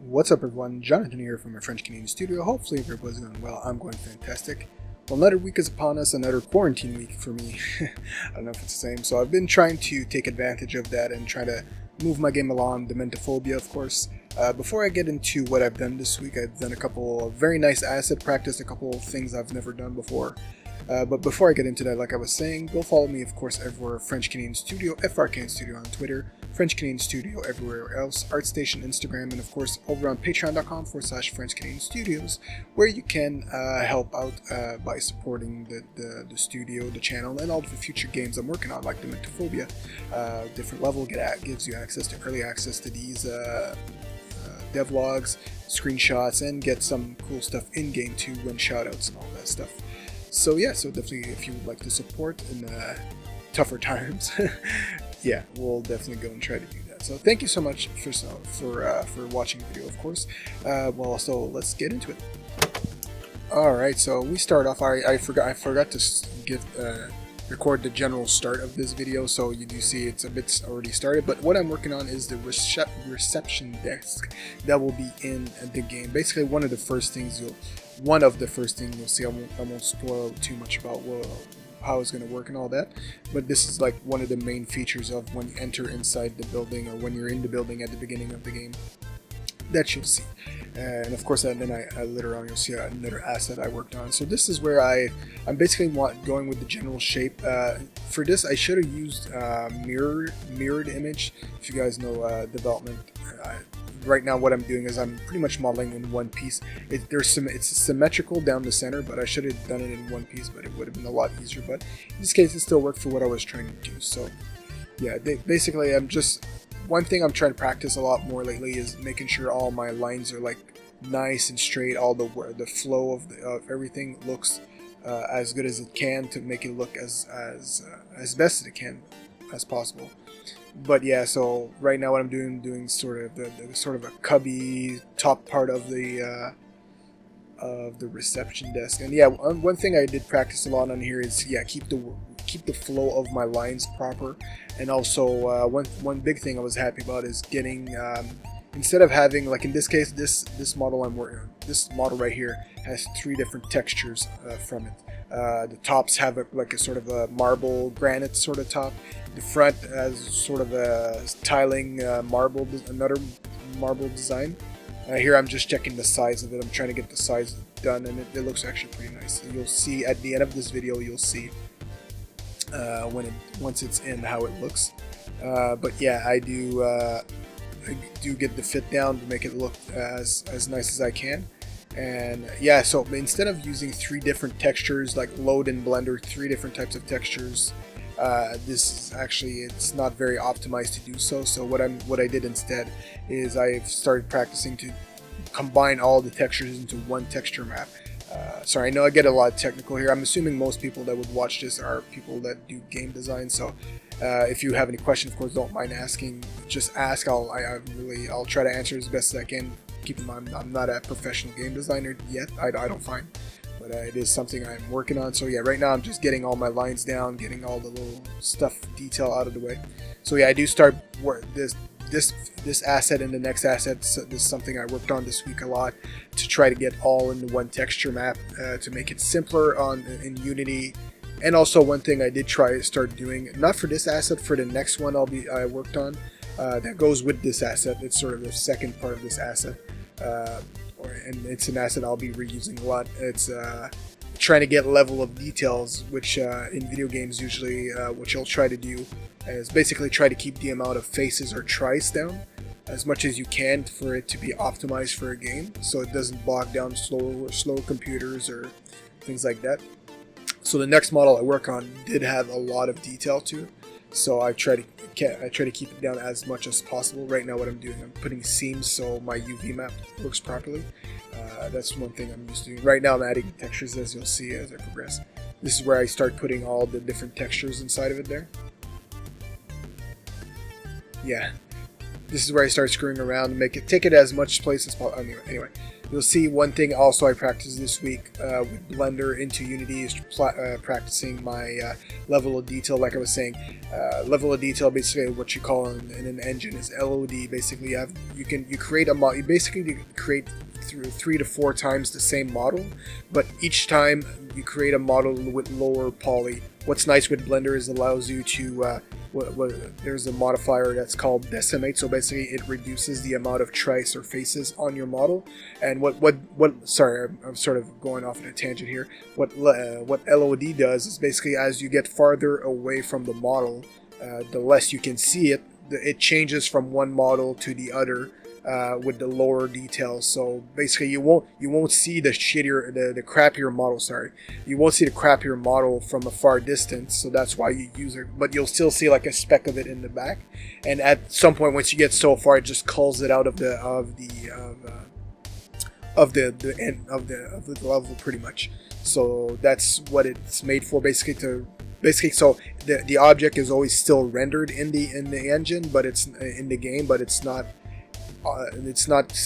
What's up everyone, Jonathan here from my French Canadian studio. Hopefully everybody's going well. I'm going fantastic. Well, another week is upon us, another quarantine week for me. I don't know if it's the same. So I've been trying to take advantage of that and try to move my game along, Dementophobia of course. Before I get into what I've done this week, I've done a couple of very nice asset practice, a couple of things I've never done before. But before I get into that, like I was saying, go follow me, of course, everywhere. French Canadian Studio, FRCan Studio on Twitter, French Canadian Studio everywhere else, ArtStation, Instagram, and of course over on patreon.com/French Canadian Studios, where you can help out by supporting the studio, the channel, and all the future games I'm working on, like Dementophobia. Different level gives you access to early access to these devlogs, screenshots, and get some cool stuff in game too, win shoutouts and all that stuff. So yeah, so definitely if you would like to support in tougher times, yeah, we'll definitely go and try to do that. So thank you so much for watching the video, of course. Well, so let's get into it. All right, so we start off. I forgot to give record the general start of this video, so you do see it's a bit already started. But what I'm working on is the reception desk that will be in the game. Basically, one of the first things you'll see. I won't spoil too much about how it's going to work and all that, but this is like one of the main features of when you enter inside the building, or when you're in the building at the beginning of the game, that you'll see. And of course, and then I later on you'll see another asset I worked on. So this is where I'm basically going with the general shape. For this, I should have used mirrored image. If you guys know development. Right now what I'm doing is I'm pretty much modeling in one piece. It's symmetrical down the center, but I should have done it in one piece, but it would have been a lot easier. But in this case, it still worked for what I was trying to do. So yeah, basically one thing I'm trying to practice a lot more lately is making sure all my lines are like nice and straight. All the flow of everything looks as good as it can, to make it look as best as it can as possible. But yeah, so right now what I'm doing sort of the sort of a cubby top part of the reception desk. And yeah, one thing I did practice a lot on here is keep the flow of my lines proper. And also one big thing I was happy about is getting instead of having, like in this case, this model I'm working on, this model right here has 3 different textures from it. The tops have like a sort of a marble granite sort of top. The front has sort of a tiling another marble design. Here I'm just checking the size of it. I'm trying to get the size done, and it looks actually pretty nice. You'll see at the end of this video, you'll see once it's in how it looks. But yeah, I do get the fit down to make it look as nice as I can. And yeah, so instead of using 3 different textures like load in Blender, 3 different types of textures, this is actually, it's not very optimized to do so. So what I did instead is I've started practicing to combine all the textures into one texture map. Sorry, I know I get a lot technical here. I'm assuming most people that would watch this are people that do game design. So if you have any questions, of course, don't mind asking. Just ask. I'll try to answer as best as I can. Keep in mind, I'm not a professional game designer yet. I don't find, but it is something I'm working on. So yeah, right now I'm just getting all my lines down, getting all the little stuff, detail out of the way. So yeah, I do start this asset and the next asset. So this is something I worked on this week a lot, to try to get all into one texture map, to make it simpler in Unity. And also one thing I did start doing, not for this asset, for the next one I worked on, that goes with this asset. It's sort of the second part of this asset, and it's an asset I'll be reusing a lot. It's trying to get level of details, which in video games usually what you'll try to do is basically try to keep the amount of faces or tries down as much as you can for it to be optimized for a game, so it doesn't bog down slow computers or things like that. So the next model I work on did have a lot of detail to it, so I try to keep it down as much as possible. Right now what I'm doing, I'm putting seams so my UV map works properly. That's one thing I'm used to doing. Right now I'm adding textures, as you'll see as I progress. This is where I start putting all the different textures inside of it there. Yeah, this is where I start screwing around and take it as much place as possible. Anyway, You'll see one thing also I practiced this week with Blender into Unity is practicing my level of detail. Like I was saying, level of detail, basically what you call in an engine is LOD. Basically, you create a model. You basically create through 3 to 4 times the same model, but each time you create a model with lower poly. What's nice with Blender is it allows you to there's a modifier that's called decimate, so basically it reduces the amount of trice or faces on your model. And sorry, I'm sort of going off on a tangent here. What LOD does is basically as you get farther away from the model, the less you can see it. It changes from one model to the other with the lower details. So basically you won't see the crappier model. Sorry, you won't see the crappier model from a far distance. So that's why you use it, but you'll still see like a speck of it in the back. And at some point, once you get so far, it just culls it out of the end of the level pretty much. So that's what it's made for, basically. So the object is always still rendered in the engine, but it's in the game, but it's not.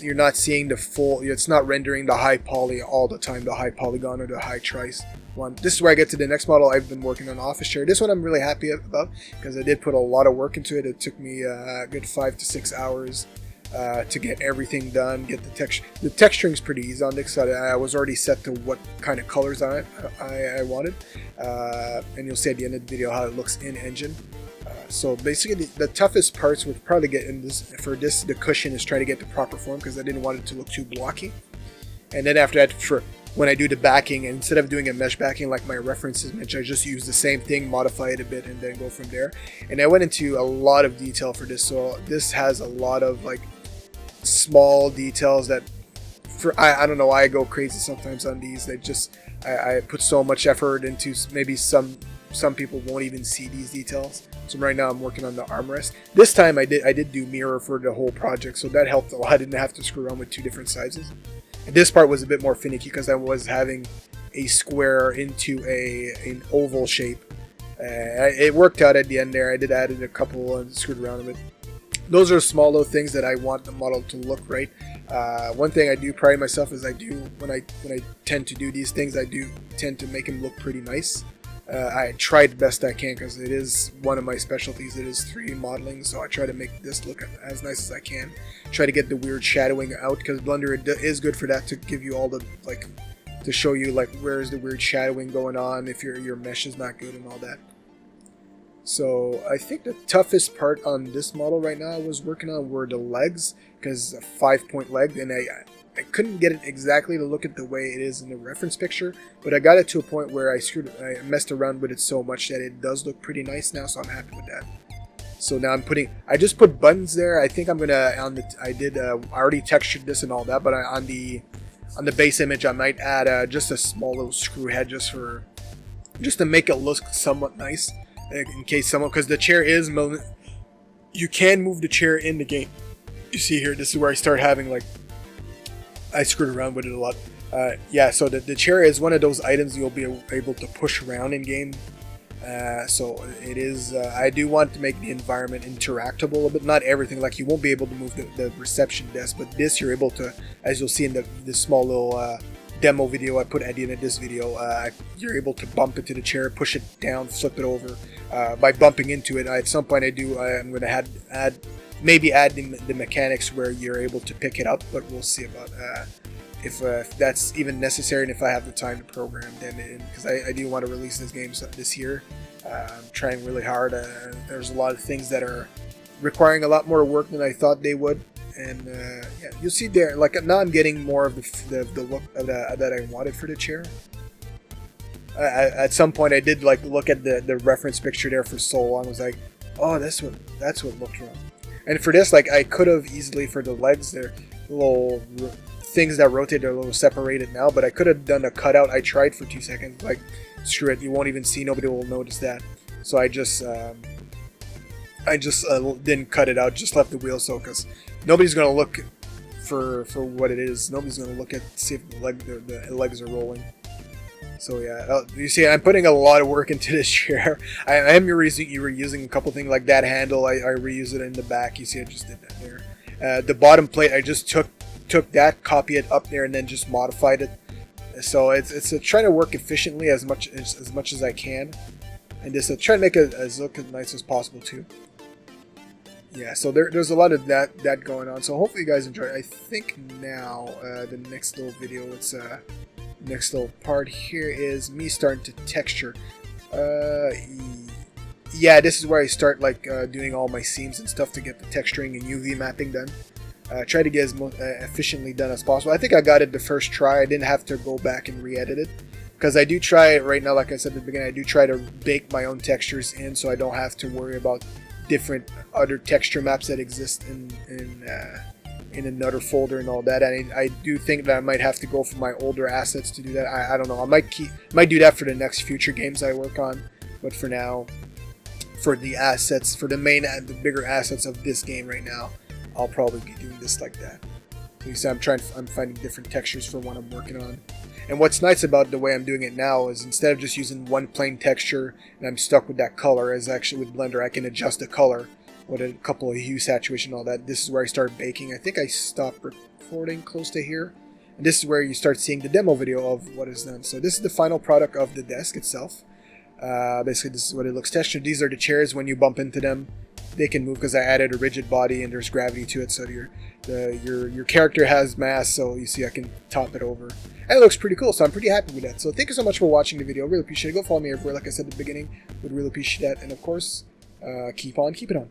You're not seeing the full. It's not rendering the high poly all the time, the high polygon or the high trice one. This is where I get to the next model. I've been working on office chair. This one I'm really happy about because I did put a lot of work into it. It took me a good 5 to 6 hours to get everything done. Get the texture. The texturing is pretty easy on this. I was already set to what kind of colors on it I wanted, and you'll see at the end of the video how it looks in engine. So basically the toughest parts would probably get in the cushion is trying to get the proper form because I didn't want it to look too blocky. And then after that, when I do the backing, and instead of doing a mesh backing like my references image, I just use the same thing, modify it a bit, and then go from there. And I went into a lot of detail for this, so this has a lot of like small details that I don't know why I go crazy sometimes on these. I put so much effort into, maybe some people won't even see these details. So right now I'm working on the armrest. This time I did do mirror for the whole project, so that helped a lot. I didn't have to screw around with 2 different sizes. And this part was a bit more finicky because I was having a square into an oval shape. It worked out at the end there. I did add a couple and screwed around with it. Those are small little things that I want the model to look right. One thing I do pride myself is when I tend to do these things, I do tend to make them look pretty nice. I try the best I can because it is one of my specialties. It is 3D modeling, so I try to make this look as nice as I can. Try to get the weird shadowing out because Blender is good for that, to give you all the to show you like where's the weird shadowing going on if your mesh is not good and all that. So I think the toughest part on this model right now I was working on were the legs, because a 5-point leg, and I couldn't get it exactly to look at the way it is in the reference picture, but I got it to a point where I messed around with it so much that it does look pretty nice now, so I'm happy with that. So now I just put buttons there. I think I'm gonna I already textured this and all that, but on the base image I might add just a small little screw head just to make it look somewhat nice, in case because the chair is you can move the chair in the game. You see here, this is where I start having I screwed around with it a lot. Yeah, so the chair is one of those items you'll be able to push around in game. So it is. I do want to make the environment interactable, but not everything. Like you won't be able to move the reception desk, but this you're able to, as you'll see in the small little demo video I put at the end of this video. You're able to bump into the chair, push it down, flip it over. By bumping into it, at some point I'm going to add the mechanics where you're able to pick it up, but we'll see about if that's even necessary and if I have the time to program them in, because I do want to release this game this year. I'm trying really hard. There's a lot of things that are requiring a lot more work than I thought they would, and yeah, you'll see there. Now I'm getting more of the look that I wanted for the chair. At some point I did look at the reference picture there for so long. I was like, oh, that's what looked wrong. And for this, I could have easily, for the legs, they're little things that rotate, they're a little separated now, but I could have done a cutout. I tried for 2 seconds, screw it, you won't even see, nobody will notice that. So I just didn't cut it out, just left the wheel so, because nobody's going to look for what it is. Nobody's going to look at, see if the legs are rolling. So yeah, you see, I'm putting a lot of work into this chair. I am reusing a couple things that handle. I reuse it in the back. You see, I just did that there. The bottom plate, I just took took that, copy it up there, and then just modified it. So it's trying to work efficiently as much as I can, and just try to make it as look as nice as possible too. Yeah, so there's a lot of that going on. So hopefully you guys enjoy. I think now the next little video, it's next little part here is me starting to texture. Yeah, this is where I start like doing all my seams and stuff to get the texturing and UV mapping done. Try to get as efficiently done as possible. I think I got it the first try. I didn't have to go back and re-edit it, because I do try right now, like I said at the beginning, I do try to bake my own textures in, so I don't have to worry about different other texture maps that exist in another folder and all that. And I do think that I might have to go for my older assets to do that. I don't know. I might do that for the next future games I work on, but for now, for the assets, for the bigger assets of this game right now, I'll probably be doing this like that. So you see, I'm finding different textures for what I'm working on. And what's nice about the way I'm doing it now is instead of just using one plain texture and I'm stuck with that color, as actually with Blender I can adjust the color with a couple of hue saturation and all that. This is where I start baking. I think I stopped recording close to here. And this is where you start seeing the demo video of what is done. So this is the final product of the desk itself. Basically this is what it looks textured. These are the chairs. When you bump into them, they can move because I added a rigid body and there's gravity to it, so your character has mass, so you see I can top it over. And it looks pretty cool, so I'm pretty happy with that. So thank you so much for watching the video. Really appreciate it. Go follow me everywhere, like I said at the beginning. Would really appreciate that. And of course, keep on keeping on.